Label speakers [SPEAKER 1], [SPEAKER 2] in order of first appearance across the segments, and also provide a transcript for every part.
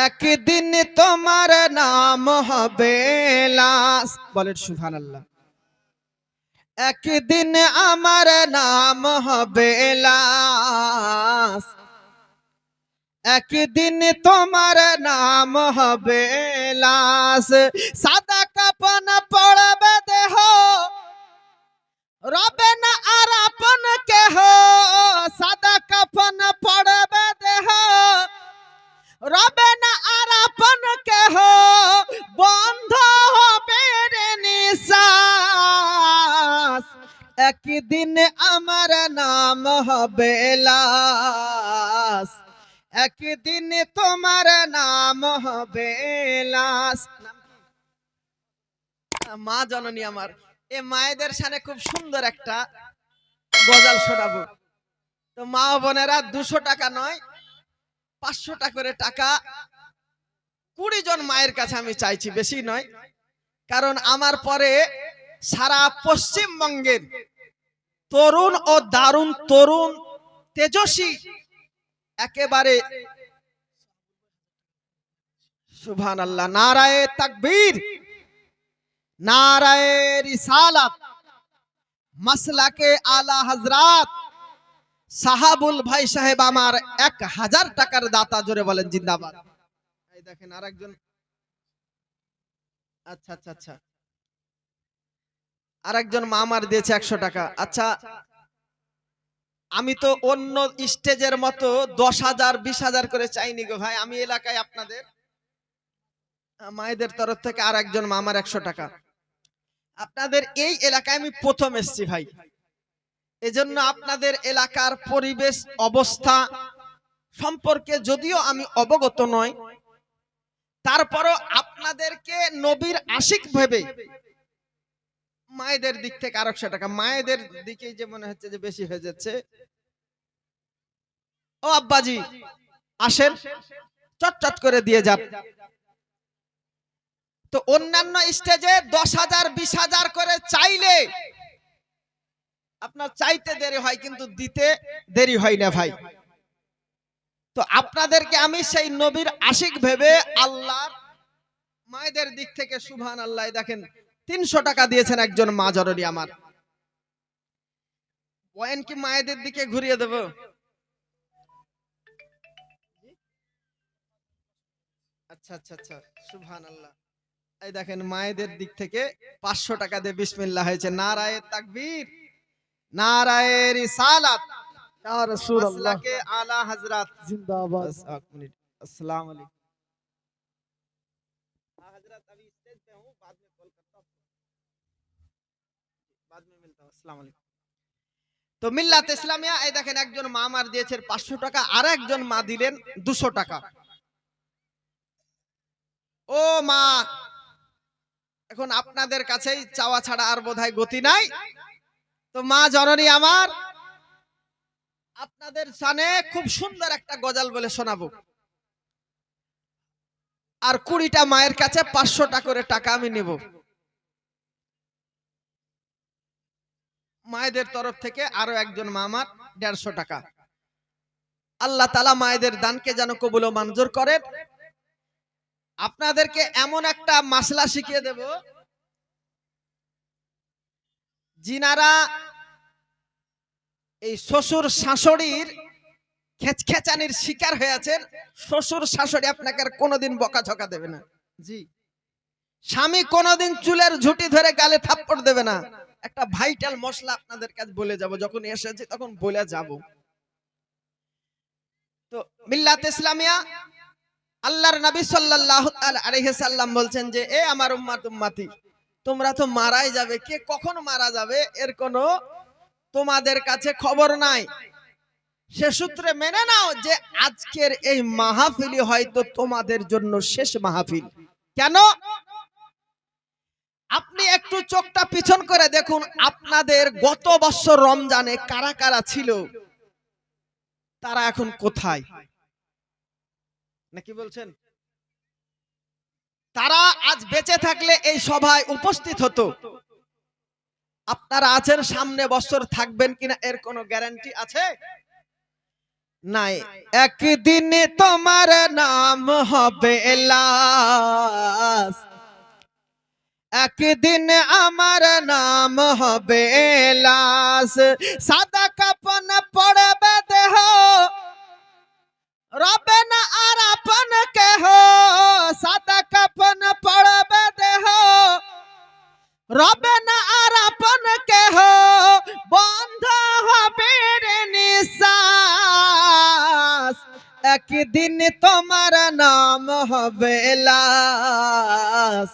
[SPEAKER 1] একদিন তোমার নাম হবে লাশ, বলেন সুবহানাল্লাহ। একদিন আমার নাম হবে লাশ, একদিন তোমার নাম হবে লাশ। সাদা কাফন পড়বে দেহ, রবে না আর আপন কেহ। সাদা কাফন পড়বে দেহ, রবে না আর আপন কেহ। বন্ধ হবে রে নিঃশ্বাস, একদিন আমার নাম হবে লাশ, একদিন তোমার নাম হবে লাশ। মা জননী আমার, এ মায়েদের সামনে খুব সুন্দর একটা গজল শোনাবো। তো মা বোনেরা 200 টাকা নয় 500 টাকা করে টাকা 20 জন মায়ের কাছে আমি চাইছি, বেশি নয়। কারণ আমার পরে সারা পশ্চিমবঙ্গের তরুণ ও দারুণ তরুণ তেজস্বী একেবারে সুবহানাল্লাহ, নারায়ে তাকবীর, নারায়ে রিসালাত, মাসলাকে আলা হযরত সাহাবুল ভাই সাহেব আমার 1000 টাকার দাতা, জোরে বলেন জিন্দাবাদ। এই দেখেন আরেকজন, আচ্ছা আচ্ছা আচ্ছা, আরেকজন মা আমার দিয়েছে 100 টাকা। আচ্ছা, আমি তো অন্য স্টেজের মতো 10,000 20,000 করে চাইনি গো ভাই। আমি এলাকায় আপনাদের মায়েদের তরফ থেকে আরেকজন মা আমার 100 টাকা। আপনাদের এই এলাকায় আমি প্রথম এসেছি ভাই, এজন্য আপনাদের এলাকার পরিবেশ অবস্থা সম্পর্কে যদিও আমি অবগত নয়, তারপরও আপনাদেরকে নবীর আশিক ভেবে মায়েদের দিক থেকে আর 100 টাকা। মায়েদের দিকেই যে মনে হচ্ছে যে বেশি হয়ে যাচ্ছে। ও আব্বাজি আসেন, চটচট করে দিয়ে যান। তো অন্যান্য স্টেজে 10,000 20,000 করে চাইলে আপনার চাইতে দেরি হয়, কিন্তু দিতে দেরি হয় না ভাই। তো আপনাদেরকে আমি সেই নবীর আশিক ভেবে আল্লাহর মায়েদের দিক থেকে সুবহানাল্লাহ, দেখেন 300 টাকা দিয়েছেন একজন মা জননী আমার। পয়েন্ট কি মায়েদের দিকে ঘুরিয়ে দেব? আচ্ছা আচ্ছা আচ্ছা, সুবহানাল্লাহ। এই দেখেন মায়েদের দিক থেকে 500 টাকা দিয়ে বিসমিল্লাহ হয়েছে। নারায়ে তাকবীর, নারায়ে রিসালাত,
[SPEAKER 2] ইয়া রাসূলুল্লাহ,
[SPEAKER 1] মাসলাকে আলা হযরত
[SPEAKER 2] জিন্দাবাদ।
[SPEAKER 1] बस 1 मिनट। अस्सलाम वालेकुम हजरत, अभी स्टेज पे हूँ, बाद में कॉल करता हूँ, बाद में मिलता हूँ। अस्सलाम वालेकुम। তো মিল্লাত ইসলামিয়া, এই দেখেন একজন মা আমার দিয়েছেন 500 টাকা, আর একজন মা দিলেন 200 টাকা। ও মা, এখন আপনাদের কাছেই চাওয়া ছাড়া আর বোধহয় গতি নাই। তো মা জননী আমার, আপনাদের সামনে খুব সুন্দর একটা গজল বলে শোনাবো। আর 20টা মায়ের কাছে 500 টাকা করে টাকা আমি নেব। মায়েদের তরফ থেকে আরো একজন মা আমার 150 টাকা। আল্লাহ তাআলা মায়েদের দানকে যেন কবুল ও মঞ্জুর করেন। আপনাদেরকে এমন একটা মাসলা শিখিয়ে দেব, যিনারা এই শ্বশুর শাশুড়ির খেচখেচানির শিকার হয়েছেন, শ্বশুর শাশুড়ি আপনাকে আর কোনোদিন বকাঝকা দেবে না। জি, স্বামী কোনোদিন চুলের ঝুঁটি ধরে গালে থাপ্পড় দেবে না। একটা ভাইটাল মশলা আপনাদের কাছে বলে যাব, যখন এসেছি তখন বলে যাব। তো মিল্লাত ইসলামিয়া, আল্লাহর নবী সাল্লাল্লাহু আলাইহি সাল্লাম বলছেন যে এ আমার উম্মতি, তোমরা তো মারাই যাবে, কে কখন মারা যাবে এর কোনো তোমাদের কাছে খবর নাই। সে সূত্রে মেনে নাও যে আজকের এই মাহফিলই হয়তো তোমাদের জন্য শেষ মাহফিল। কেন? আপনি একটু চোখটা পিছন করে দেখুন, আপনাদের গত বছর রমজানে কারা কারা ছিল, তারা এখন কোথায়? নাকি বলছেন? তারা আজ বেঁচে থাকলে এই সভায় উপস্থিত হতো। আপনারা আছেন, সামনে বছর থাকবেন কিনা এর কোনো গ্যারান্টি আছে? নাই। একদিন তোমার নাম হবে লাশ, একদিন আমার নাম হবে লাশ। সাদা কাফন পড়বে দেহ, রবে না আর আপন কেহ। সাদা কাফন পড়বে দেহ, রবে না আর আপন কেহ। বন্ধ হবে রে নিঃশ্বাস, একদিন তোমার নাম হবে লাশ,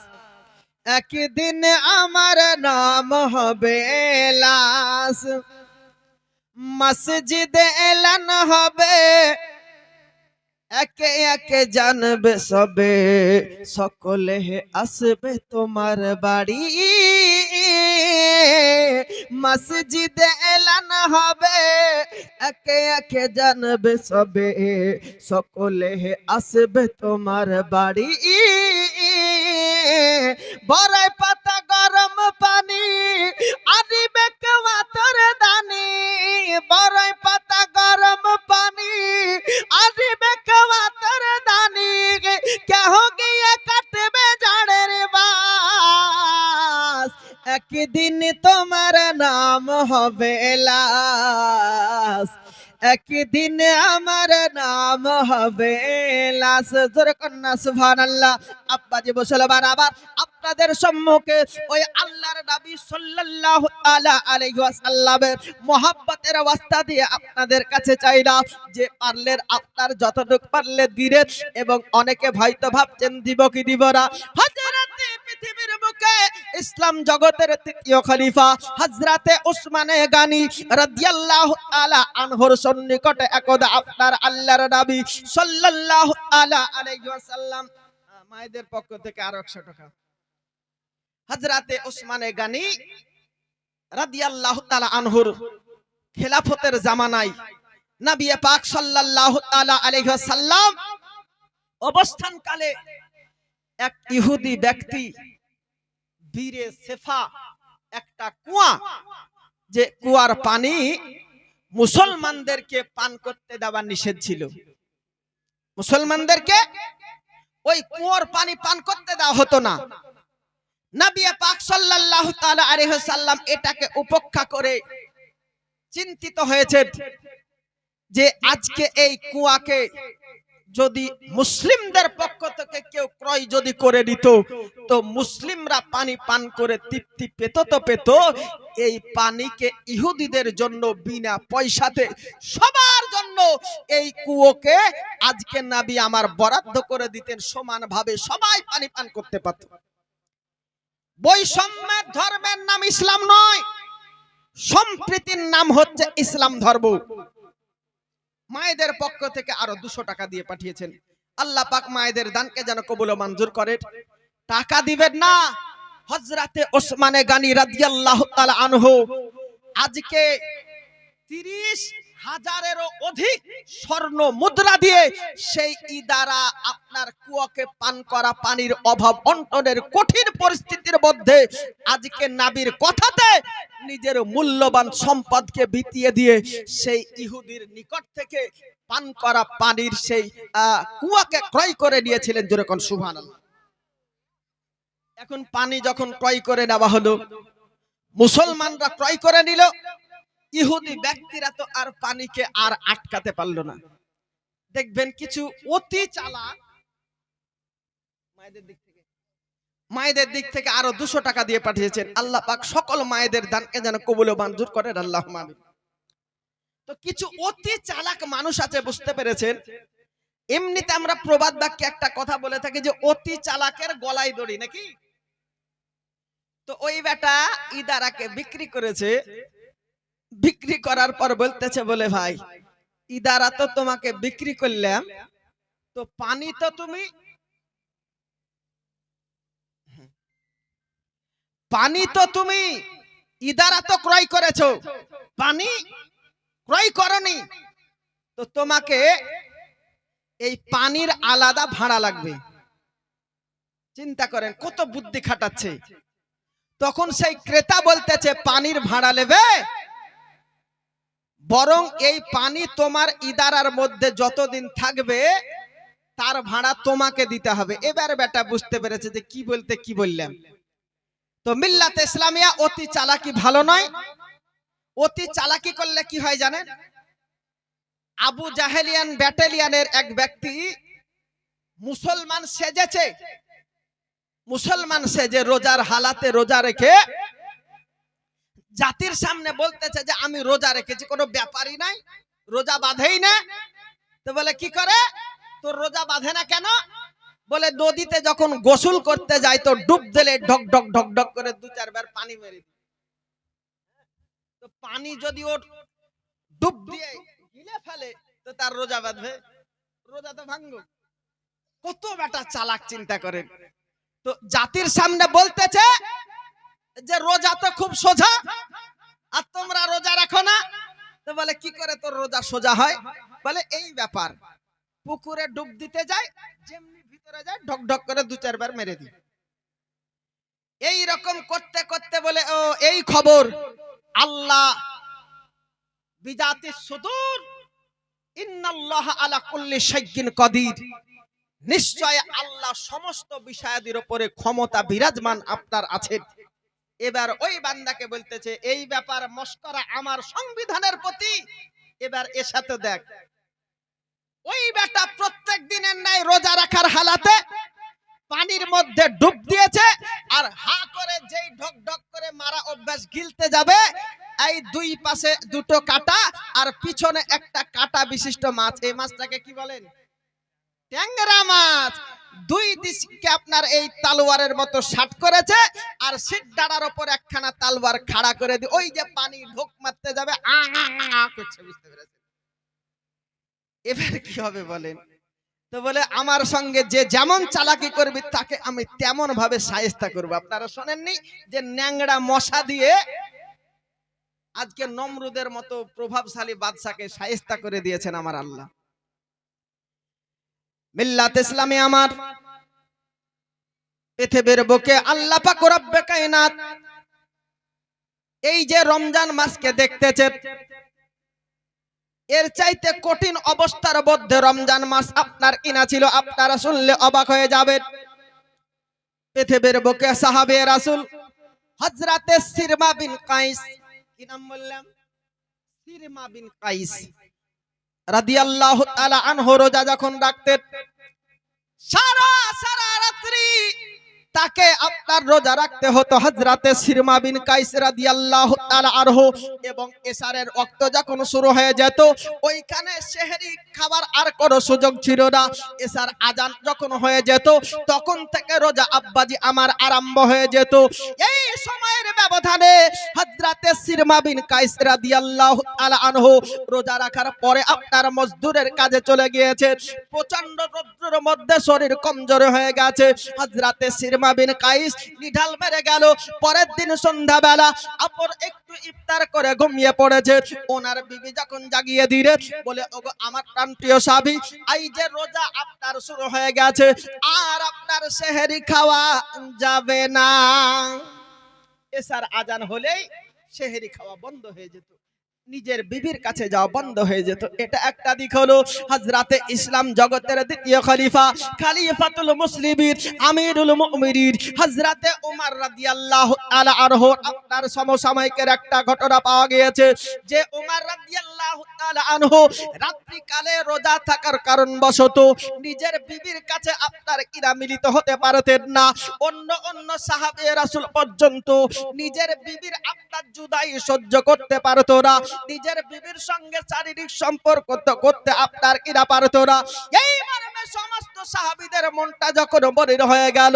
[SPEAKER 1] একদিন আমার নাম হবে লাশ। মসজিদে এলান হবে, একে একে জানবে সবে, সকলে আসবে তোমার বাড়ি। মসজিদে এলান হবে, একে একে জানবে সবে, সকলে আসবে তোমার বাড়ি। বড়াই পাতা গরম পানি, আদিবে কেওয়া তোর দানি। বড়াই পাতা গরম পানি, আদিবে কেওয়া তোর দানি। কেহ গিয়ে কাটবে জাড়ের বাস, একদিন তোমার নাম হবে লাশ, একদিন আমার নাম হবে লাশ। জোরে কন্যা সুবহানাল্লাহ। আব্বাজি মুসলমান, আবার আপনাদের সম্মুখে ওই আল্লাহর নবী সাল্লাল্লাহু তাআলা আলাইহি ওয়াসাল্লামের মহব্বতের ওয়াস্তা দিয়ে আপনাদের কাছে চাইলাম যে পারলেন আপনার যতটুকু পারলে দিলেন, এবং অনেকে হয়তো ভাবছেন দিব কি দিব না। হযরতে পৃথিবীর বুকে ইসলাম জগতের তৃতীয় খলিফা হযরতে উসমানে গানি রাদিয়াল্লাহু তাআলা আনহুর সন্নিকটে একদা আপনার আল্লাহর নবী সাল্লাল্লাহু তাআলা আলাইহি ওয়াসাল্লাম, মায়েদের পক্ষ থেকে আরো 100 টাকা। হযরতে উসমানে গানি রাদিয়াল্লাহু তাআলা আনহুর খেলাফতের জামানায় নবী পাক সাল্লাল্লাহু তাআলা আলাইহি ওয়াসাল্লাম অবস্থানকালে এক ইহুদি ব্যক্তি বীরে সেফা, একটা কুয়া, যে কুয়ার পানি মুসলমানদেরকে পান করতে দেওয়া নিষেধ ছিল। মুসলমানদেরকে ওই কুয়ার পানি পান করতে দেওয়া হতো না। নবী পাক সাল্লাল্লাহু তাআলা আলাইহি ওয়াসাল্লাম এটাকে উপেক্ষা করে চিন্তিত হয়েছেন যে আজকে এই কুয়াকে যদি মুসলিমদের পক্ষ থেকে কেউ ক্রয় যদি করে দিত, তো মুসলিমরা পানি পান করে তৃপ্তি পেত তো পেত, এই পানিকে ইহুদিদের জন্য বিনা পয়সাতে সবার জন্য এই কুয়োকে আজকে নবী আমার বরাদ্দ করে দিতেন, সমানভাবে সবাই পানি পান করতে পারত। বৈষম্যের ধর্মের নাম ইসলাম নয়, সম্প্রীতির নাম হচ্ছে ইসলাম ধর্ম। মায়েদের পক্ষ থেকে আরো 200 টাকা দিয়ে পাঠিয়েছেন। আল্লাহ পাক মায়েদের দানকে যেন কবুল ও মঞ্জুর করেন। টাকা দিবেন না, হযরতে ওসমানে গানি রাদিয়াল্লাহু তাআলা আনহু আজকে 30,000-এরও অধিক স্বর্ণ মুদ্রা দিয়ে সেই ইদারা আপনার কুয়াকে পান করা পানির অভাব অনটনের কঠিন পরিস্থিতির মধ্যে আজকে নবীর কথাতে নিজের মূল্যবান সম্পদকে বিতিয়ে দিয়ে সেই ইহুদির নিকট থেকে পান করা পানির সেই কুয়াকে ক্রয় করে নিয়েছিলেন। যেরকম সুবহানাল্লাহ। এখন পানি যখন ক্রয় করে নেওয়া হলো, মুসলমানরা ক্রয় করে নিল, ইহুদি ব্যক্তিরা তো আর পানিকে আর আটকাতে পারল না। দেখবেন কিছু অতি চালাক মায়েদের দিক থেকে আরো 200 টাকা দিয়ে পাঠিয়েছেন। আল্লাহ পাক সকল মায়েদের দানকে যেন কবুল ও মঞ্জুর করেন, আল্লাহুম্মা আমিন। তো কিছু অতি চালাক মানুষ আছে, বুঝতে পেরেছেন। এমনিতে আমরা প্রবাদ বাক্যে একটা কথা বলে থাকি যে অতি চালাকের গলায় দড়ি, নাকি? তো ওই বেটা ইদারাকে বিক্রি করেছে, বিক্রি করার পর বলতেছে বলে ভাই ইদারা তো তোমাকে বিক্রি করলাম, তো পানি তো তুমি ইদারা তো ক্রয় করেছো, পানি ক্রয় করনি, তো তোমাকে এই পানির আলাদা ভাড়া লাগবে। চিন্তা করেন কত বুদ্ধি খাটাচ্ছে। তখন সেই ক্রেতা বলতেছে পানির ভাড়া নেবে, বরং এই পানি তোমার ইদারার মধ্যে যতদিন থাকবে তার ভাড়া তোমাকে দিতে হবে। এবার বেটা বুঝতে পেরেছে যে কি বলতে কি বললাম। তো মিল্লাতে ইসলামিয়া অতি চালাকি ভালো নয়। অতি চালাকি করলে কি হয় জানেন? আবু জাহেলিয়ান ব্যাটালিয়ানের এক ব্যক্তি মুসলমান সেজেছে, মুসলমান সেজে রোজার হালাতে রোজা রেখে জাতির সামনে বলতেছে যে আমি রোজা রেখেছি, কোনো ব্যাপারই নাই, রোজা বাঁধেই না। তো বলে কি করে, তোর রোজা বাঁধে না কেন? বলে নদীতে যখন গোসল করতে যায় তো ডুব দিলে ঢক ঢক ঢক ঢক করে 2-4 বার পানি মেরে দিই। তো পানি যদি ওর ডুব দিয়ে গিলে ফেলে তো তার রোজা বাঁধবে? রোজা তো ভাঙবে। কত বেটা চালাক, চিন্তা করেন। তো জাতির সামনে বলতেছে যে রোজা তো খুব সোজা, আর তোমরা রোজা রাখো না। তো বলে কি করে তোর রোজা সোজা হয়? বলে এই ব্যাপার, পুকুরে ডুব দিতে যায়, যেমনি ভিতরে যায় ঢক ঢক করে 2-4 বার মেরে দিই। এই রকম করতে করতে বলে ও এই খবর, আল্লাহ বিজাতিস সুদূর ইন্নাল্লাহ আলা কুল্লি শাইইন কাদির, নিশ্চয় আল্লাহ সমস্ত বিষয়াদির উপরে ক্ষমতা বিরাজমান আপনার আছেন। এবার ওই বান্দাকে বলতেছে এই ব্যাপার মস্করা আমার সংবিধানের প্রতি। এবার এর সাথে দেখ, ওই বেটা প্রত্যেক দিনের ন্যায় রোজা রাখার হালাতে পানির মধ্যে ডুব দিয়েছে, আর হা করে যেই ঢক ঢক করে মারা অভ্যাস গিলতে যাবে, এই দুই পাশে দুটো কাটা আর পিছনে একটা কাটা বিশিষ্ট মাছ। এই মাছটাকে কি বলেন? ট্যাংরা মাছ। দুই দিকে আপনার এই তালোয়ারের মতো শাট করেছে, আর সিট ডাড়ার উপর একখানা তালোয়ার খাড়া করে দিয়ে ওই যে পানি ঢোক মারতে যাবে আ করছে, বুঝতে পেরেছেন? এবার কি হবে বলেন? তো বলে আমার সঙ্গে যে যেমন চালাকি করবে তাকে আমি তেমন ভাবে শায়েস্তা করব। আপনারা শোনেননি যে ন্যাংড়া মশা দিয়ে আজকে নমরুদের মতো প্রভাবশালী বাদশাকে শায়েস্তা করে দিয়েছেন আমার আল্লাহ। মিল্লাত ইসলামী আমার পৃথিবীর বুকে আল্লাহ পাক রব্বে কায়নাত এই যে রমজান মাসকে দেখতেছে, এর চাইতে কঠিন অবস্থার মধ্যে রমজান মাস আপনার কিনা ছিল, আপনারা শুনলে অবাক হয়ে যাবেন। পৃথিবীর বুকে সাহাবে রাসূল হযরতে সিরমা বিন কাইস, কি নাম বললাম? সিরমা বিন কাইস রাদিয়াল্লাহু তাআলা আনহু রোজা যখন রাখতেন, সারা সারা রাত্রি তাকে আপনার রোজা রাখতে হতো। হযরতে সিরমা বিন কাইস রাদিয়াল্লাহু তাআলা আনহু, এবং এশারের ওয়াক্ত যখন শুরু হয়ে যেত, ওইখানে সেহরি খাবার আর কোনো সুযোগ ছিল না। এশার আজান যখন হয়ে যেত তখন থেকে রোজা আব্বাজি আমার আরম্ভ হয়ে যেত। এই সময়ের ব্যবধানে হযরতে সিরমা বিন কাইস রাদিয়াল্লাহু তাআলা আনহু রোজা রাখার পরে আপনার মজদুরের কাজে চলে গিয়েছে। প্রচন্ড রৌদ্রের মধ্যে শরীর কমজোর হয়ে গেছে। হযরতে সিরমা বিন কাইস নিঢাল মেরে গেল। পরের দিন সন্ধ্যাবেলা আপর একটু ইফতার করে ঘুমিয়ে পড়েছে। ওনার বিবি যখন জাগিয়ে দিলে বলে ওগো আমার প্রাণপ্রিয় সাহাবী, এই যে রোজা আপনার শুরু হয়ে গেছে, আর আপনার সেহরি খাওয়া যাবে না। এশার আজান হলেই সেহরি খাওয়া বন্ধ হয়ে যেত, নিজের বিবির কাছে যাওয়া বন্ধ হয়ে যেত। এটা একটা দিক হলো। হযরতে ইসলাম জগতের দ্বিতীয় খলিফা, খলিফাতুল মুসলিমিন, আমিরুল মুমিনিন হযরতে ওমর রাদিয়াল্লাহু তাআলা আনহু আপনার সমসাময়িকের একটা ঘটনা পাওয়া গিয়েছে যে ওমর রাদিয়াল্লাহু তাআলা আনহু রাত্রি কালে রোজা থাকার কারণবশত নিজের বিবির কাছে আপনার কিনা মিলিত হতে পারতেন না। অন্য অন্য সাহাবে রাসূল পর্যন্ত নিজের বিবির আপনার জুদাই সহ্য করতে পারতো না, নিজের বিবির সঙ্গে শারীরিক সম্পর্ক করতে আপনার কিনা পারতো না। এই মর্মে সমস্ত সাহাবীদের মনটা যখন মলিন হয়ে গেল,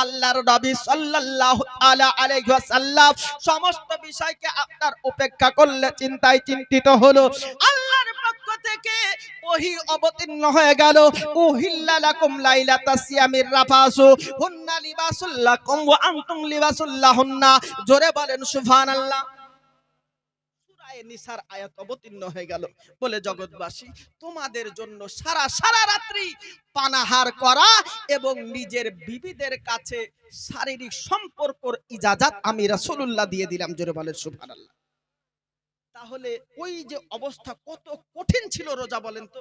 [SPEAKER 1] আল্লাহর নবী সাল্লাল্লাহু আলাইহি ওয়াসাল্লাম সমস্ত বিষয়কে আপনার উপেক্ষা করলে চিন্তায় চিন্তিত হলো। আল্লাহর পক্ষ থেকে ওহী অবতীর্ণ হয়ে গেল, উহিল্লা লাকুম লাইলাতাস সিয়ামির রাফাসু হুন্না লিবাসুল লাকুম ওয়া আনতুম লিবাসুল লাহুন্না। জোরে বলেন সুবহানাল্লাহ। নিসার আয়াত অবতীর্ণ হয়ে গেল, বলে জগৎবাসী তোমাদের জন্য সারা সারা রাত্রি পানাহার করা এবং নিজের বিবিদের কাছে শারীরিক সম্পর্কের ইজাজত আমি রাসূলুল্লাহ দিয়ে দিলাম। জোরে বলেন সুবহানাল্লাহ। তাহলে ওই যে অবস্থা কত কঠিন ছিল রোজা, বলেন তো।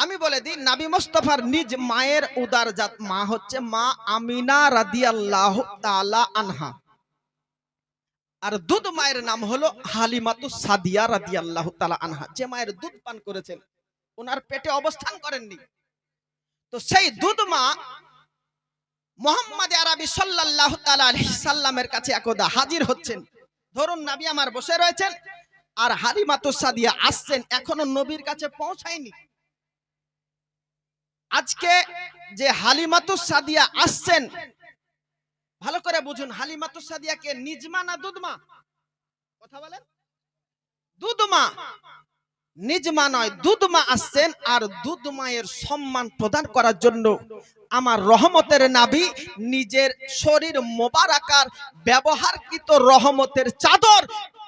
[SPEAKER 1] আমি বলে দিই, নবী মুস্তাফার নিজ মায়ের উদারজাত মা হচ্ছে মা আমিনা রাদিয়াল্লাহু তাআলা আনহা, আর দুধ মায়ের নাম হলো হালিমাতুস সাদিয়া রাদিয়াল্লাহু তাআলা আনহা। যে মায়ের দুধ পান করেছেন, ওনার পেটে অবস্থান করেননি। তো সেই দুধ মা মুহাম্মদ আরবি সাল্লাল্লাহু তাআলা আলাইহি সাল্লামের কাছে একদা হাজির হচ্ছেন। ধরুন নবী আমার বসে রয়েছেন, আর হালিমাতুস সাদিয়া আসছেন, এখনো নবীর কাছে পৌঁছায়নি। আজকে যে হালিমাতুস সাদিয়া আসছেন, ভালো করে বুঝুন, হালিমাতুস সাদিয়া কে নিজ মা না দুধ মা? কথা বলেন। দুধ মা, নিজ মা নয়, দুধ মা আসছেন। আর দুধ মায়ের সম্মান প্রদান করার জন্য আমার রহমতের নবী নিজের শরীর মোবারকার ব্যবহারকৃত রহমতের চাদর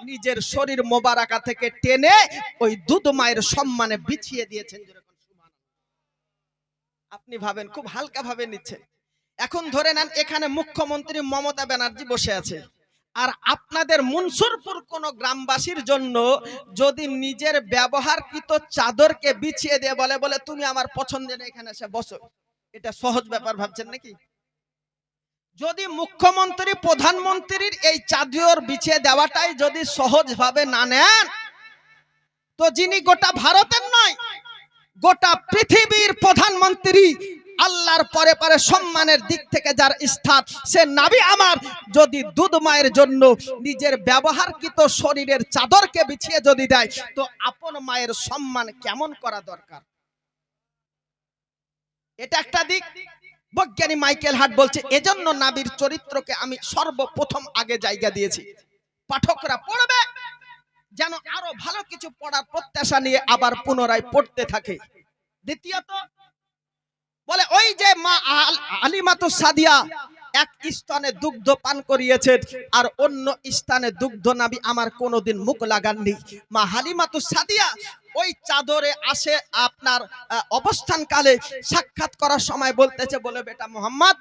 [SPEAKER 1] নিজের শরীর মোবারকা থেকে টেনে ওই দুধ মায়ের সম্মানে বিছিয়ে দিয়েছেন। আপনি ভাবেন, খুব হালকা ভাবে নিচ্ছেন। এখন ধরে নেন এখানে মুখ্যমন্ত্রী মমতা ব্যানার্জি বসে আছে, আর আপনাদের মনসুরপুর কোন গ্রামবাসীর জন্য যদি নিজের ব্যবহারকৃত চাদরকে বিছিয়ে দিয়ে বলে বলে তুমি আমার পছন্দের এখানে এসে বসো, এটা সহজ ব্যাপার ভাবছেন নাকি? যদি মুখ্যমন্ত্রী প্রধানমন্ত্রীর এই চাদর বিছিয়ে দেওয়াটাই যদি সহজ ভাবে না নেন, তো যিনি গোটা ভারতের নয় গোটা পৃথিবীর প্রধানমন্ত্রী, আল্লাহর পরে পরে সম্মানের দিক থেকে যার স্থান, সে নবী আমার যদি দুধ মায়ের জন্য নিজের ব্যবহারকৃত শরীরের চাদরকে বিছিয়ে যদি দেয়, তো আপন মায়ের সম্মান কেমন করা দরকার। এটা একটা দিক। বৈজ্ঞানিক মাইকেল হার্ট বলছে, এজন্য নবীর চরিত্রকে আমি সর্বপ্রথম আগে জায়গা দিয়েছি। পাঠকরা পড়বে যেন আরো ভালো কিছু পড়ার প্রত্যাশা নিয়ে আবার পুনরায় পড়তে থাকে। দ্বিতীয়ত বলে, ওই যে মা হালিমাতুস সাদিয়া এক স্তনে দুগ্ধ পান করিয়েছেন, আর অন্য স্থানে দুগ্ধ নবী আমার কোনোদিন মুখ লাগাননি। মা হালিমাতুস সাদিয়া ওই চাদরে আসে আপনার অবস্থান কালে সাক্ষাৎ করার সময় বলতেছে, বলে বেটা মুহাম্মদ,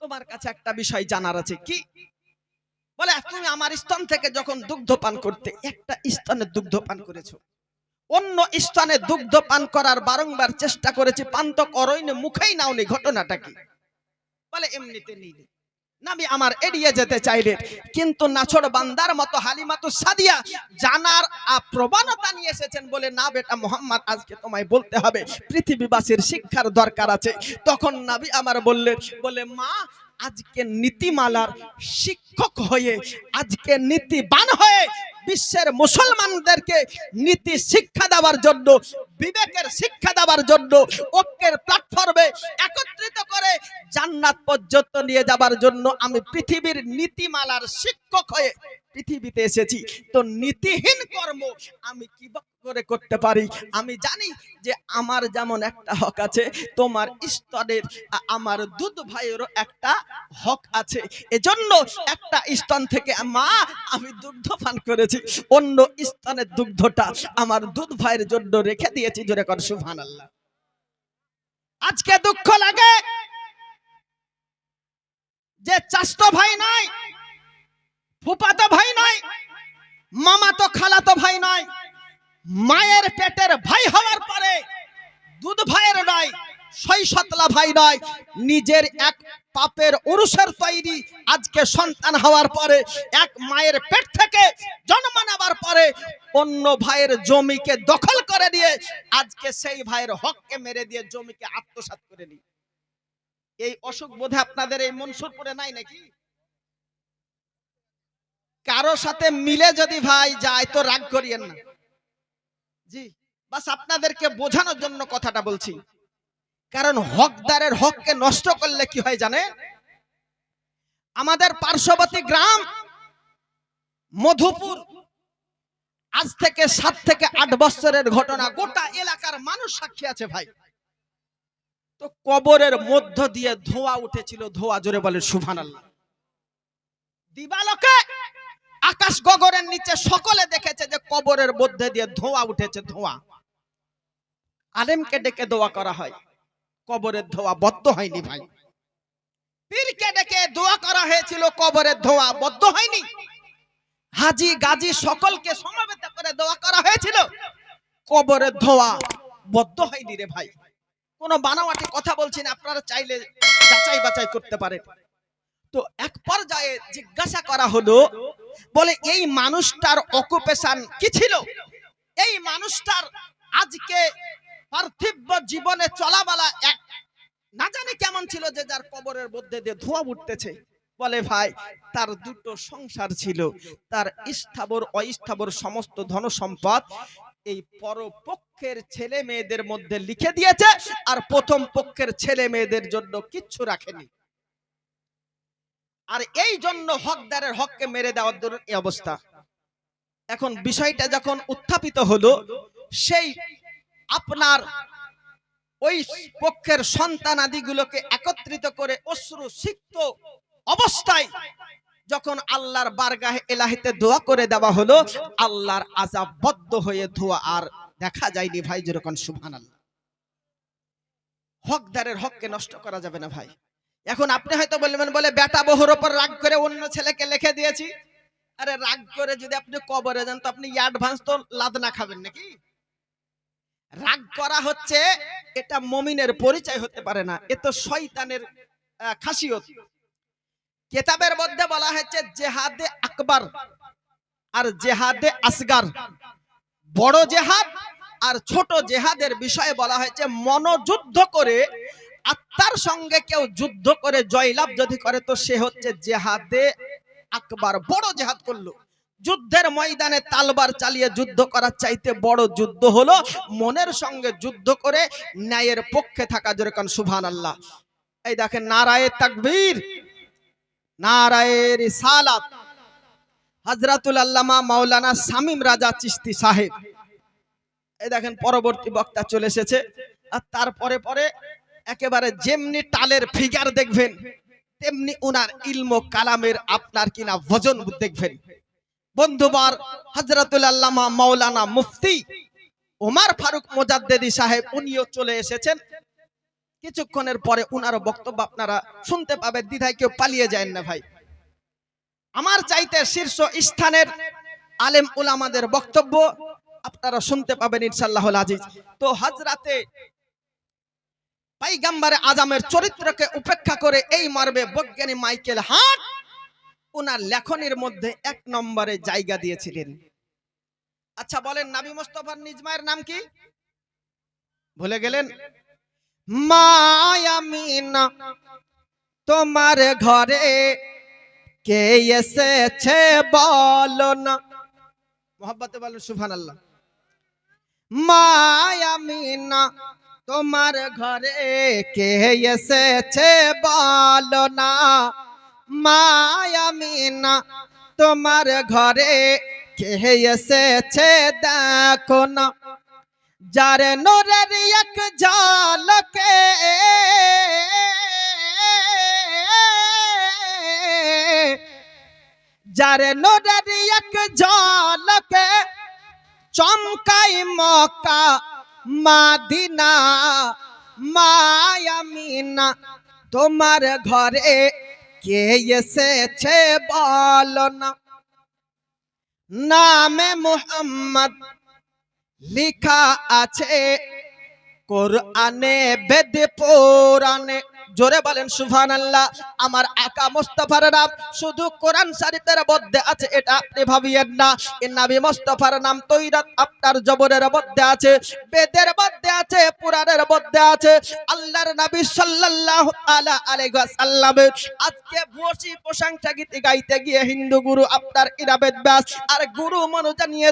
[SPEAKER 1] তোমার কাছে একটা বিষয় জানার আছে। কি? বলে, তুমি আমার স্তন থেকে যখন দুগ্ধ পান করতে, একটা স্তনে দুগ্ধ পান করেছো, অন্য স্থানে দুগ্ধ পান করার বারংবার চেষ্টা করেছি, পান তো করোইনি, মুখেই নাওনি, ঘটনাটা কি? বলে, এমনিতে নিলে নবী আমার এড়িয়ে যেতে চাইলেন, কিন্তু নাছোড় বান্দার মতো হালিমাতুস সাদিয়া জানার প্রবণতা নিয়ে এসেছেন। বলে, না বেটা মুহাম্মদ, আজকে তোমায় বলতে হবে, পৃথিবীবাসীর শিক্ষার দরকার আছে। তখন নবী আমার বললেন, বলে মা, আজকে নীতিমালার শিক্ষক হয়ে, আজকে নীতিবান হয়ে বিশ্বের মুসলমানদেরকে নীতি শিক্ষা দেওয়ার জন্য, বিবেকের শিক্ষা দেওয়ার জন্য, ঐক্যের প্ল্যাটফর্মে একত্রিত করে জান্নাত পর্যন্ত নিয়ে যাবার জন্য আমি পৃথিবীর নীতিমালার শিক্ষক হয়ে পৃথিবীতে এসেছি। তো নীতিহীন কর্ম আমি কি করে করতে পারি? আমি জানি যে আমার যেমন একটা হক আছে, তোমার স্তনের আমার দুধ ভাইয়েরও একটা হক আছে। এজন্য একটা স্তন থেকে মা আমি দুগ্ধ পান করেছি, অন্য স্তনের দুগ্ধটা আমার দুধ ভাইয়ের জন্য রেখে দিয়েছি। জোরে কর সুবহানাল্লাহ। আজকে দুঃখ লাগে যে চাচতো ভাই নাই, ফুফাতো ভাই নাই, মামাতো খালাতো ভাই নাই, মায়ের পেটের ভাই হওয়ার পরে দুধ ভাইয়ের নয়, সৈসতলা ভাই নয়, নিজের এক পাপের উরুসের তৈরি আজকে সন্তান হওয়ার পরে, এক মায়ের পেট থেকে জন্ম নেওয়ার পরে অন্য ভাইয়ের জমিকে দখল করে দিয়ে আজকে সেই ভাইয়ের হককে মেরে দিয়ে জমিকে আত্মসাৎ করে নি। এই অসুখ বোধে আপনাদের এই মনসুরপুরে নাই নাকি? কারো সাথে মিলে যদি ভাই যায় তো রাগ করিয়েন না। জি, বাস আপনাদেরকে বোঝানোর জন্য কথাটা বলছি। কারণ হকদারের হককে নষ্ট করলে কি হয় জানেন? আমাদের পার্শ্ববর্তী গ্রাম মধুপুর, আজ থেকে 7 থেকে 8 বছরের ঘটনা, গোটা এলাকার মানুষ সাক্ষী আছে ভাই। তো কবরের মধ্য দিয়ে ধোঁয়া উঠেছিল, ধোঁয়া, জোরে বলে সুবহানাল্লাহ। দিবালোকে আকাশ গগনের নিচে সকলে দেখেছে যে কবরের মধ্যে দিয়ে ধোঁয়া উঠেছে, ধোঁয়া। আলেমকে ডেকে দোয়া করা হয়, কবরের ধোঁয়া বদ্ধ হয়নি ভাই। পীরকে ডেকে দোয়া করা হয়েছিল, কবরের ধোঁয়া বদ্ধ হয়নি। হাজি গাজী সকলকে সমবেত করে দোয়া করা হয়েছিল, কবরের ধোঁয়া বদ্ধ হয়নি রে ভাই, কোনো বানাওয়াটি কথা বলছি না, আপনারা চাইলে যাচাই বাছাই করতে পারেন। তো এক পর্যায়ে জিজ্ঞাসা করা হলো, বলে এই মানুষটার অকুপেশন কি ছিল, এই মানুষটার আজকে পার্থিব জীবনে চলাবালা এক না জানি কেমন ছিল, যে যার কবরের মধ্যে দিয়ে ধোঁয়া উঠতেছে। বলে ভাই তার দুটো সংসার ছিল, তার স্থাবর অস্থাবর সমস্ত ধন সম্পদ এই পরপক্ষের ছেলে মেয়েদের মধ্যে লিখে দিয়েছে, আর প্রথম পক্ষের ছেলে মেয়েদের জন্য কিচ্ছু রাখেনি। আর এই জন্য হকদারের হককে মেরে দেওয়ার জন্য এই অবস্থা। এখন বিষয়টা যখন উত্থাপিত হলো, সেই আপনার ওই পক্ষের সন্তানাদিগুলোকে একত্রিত করে অশ্রু সিক্ত অবস্থায় যখন আল্লাহর বারগাহে ইলাহিতে দোয়া করে দেওয়া হলো, আল্লাহর আযাব বদ্ধ হয়ে ধোয়া আর দেখা যায়নি ভাই, যেরকম সুবহানাল্লাহ। হকদারের হককে নষ্ট করা যাবে না ভাই। এখন আপনি হয়তো বলবেন, বলে বেটা বহুর উপর রাগ করে অন্য ছেলেকে লিখে দিয়েছি। আরে রাগ করে যদি আপনি কবরে যান, তো আপনি অ্যাডভান্স তো লাদনা খাবেন নাকি? রাগ করা হচ্ছে, এটা মুমিনের পরিচয় হতে পারে না, এ তো শয়তানের খাসিয়ত। কিতাবের মধ্যে বলা হয়েছে জিহাদে আকবার আর জিহাদে আসগার, বড় জিহাদ আর ছোট জিহাদের বিষয়ে বলা হয়েছে মনোযুদ্ধ করে আত্মার সঙ্গে কেউ যুদ্ধ করে জয়লাভ যদি করে, তো সে হচ্ছে জিহাদে আকবার, বড় জিহাদ করলো। যুদ্ধের ময়দানে তালবার চালিয়ে যুদ্ধ করার চাইতে বড় যুদ্ধ হলো মনের সঙ্গে যুদ্ধ করে ন্যায়ের পক্ষে থাকা, যেরকম সুবহানাল্লাহ। এই দেখেন, নারায়ে তাকবীর, নারায়ে রিসালাত। হযরতুল আল্লামা মাওলানা শামীম রাজা চিশতি সাহেব, এই দেখেন পরবর্তী বক্তা চলে এসেছে। আর তারপরে পরে একেবারে যেমনি টালের ফিগার দেখবেন, তেমনি উনার ইলম কালামের আপনার কিনা ওজন দেখবেন। বন্ধুবার, হযরতুল আল্লামা মাওলানা মুফতি ওমর ফারুক মুজাদ্দিদি সাহেব, উনিও চলে এসেছেন। কিছুক্ষণের পরে উনার বক্তব্য আপনারা শুনতে পাবেন, দ্বিধায় কেউ পালিয়ে যায় না ভাই। আমার চাইতে শীর্ষ স্থানের আলেম উলামাদের বক্তব্য আপনারা শুনতে পাবেন ইনশাআল্লাহুল আজিজ। তো হযরতে পয়গম্বর আজমের চরিত্রকে উপেক্ষা করে এই মারবে বৈজ্ঞানী মাইকেল হার্ট উনার লেখনের মধ্যে 1 নম্বরে জায়গা দিয়েছিলেন। আচ্ছা বলেন, নবী মুস্তাফার নিজ মায়ের নাম কি? ভুলে গেলেন? মা আমিনা তোমার ঘরে কে এসেছে বলো না, মোহাব্বতে বলেন সুবহানাল্লাহ। মা আমিনা তোমার ঘরে কে এসেছে বলো না, মা আমিনা তোমার ঘরে কে এসেছে দেখো না, যার নূরের এক ঝলকে যার নূরের এক ঝলকে চমকাই মক্কা মাদিনা, মা আমিনা তোমার ঘরে কে এসেছে বলো না, নামে মুহাম্মদ লিখা আছে কোরআনে বেদ পুরাণে, জোরে বলেন সুবহানাল্লাহ। আমার আকা মুস্তাফার নাম শুধু কোরআন শরীফের মধ্যে আছে এটা আপনি ভাবিয়েন না, এই নবী মুস্তাফার নাম তৌরাত আপনার জবরের মধ্যে আছে, বেদের মধ্যে আছে, পুরাণের মধ্যে আছে। আল্লাহর নবী সাল্লাল্লাহু তাআলা আলাইহি ওয়াসাল্লাম আজকে বসি প্রশংসা গীত গাইতে গিয়ে হিন্দু গুরু আপনার ইরাবেদ ব্যাস আর গুরু মনোজা নিয়ে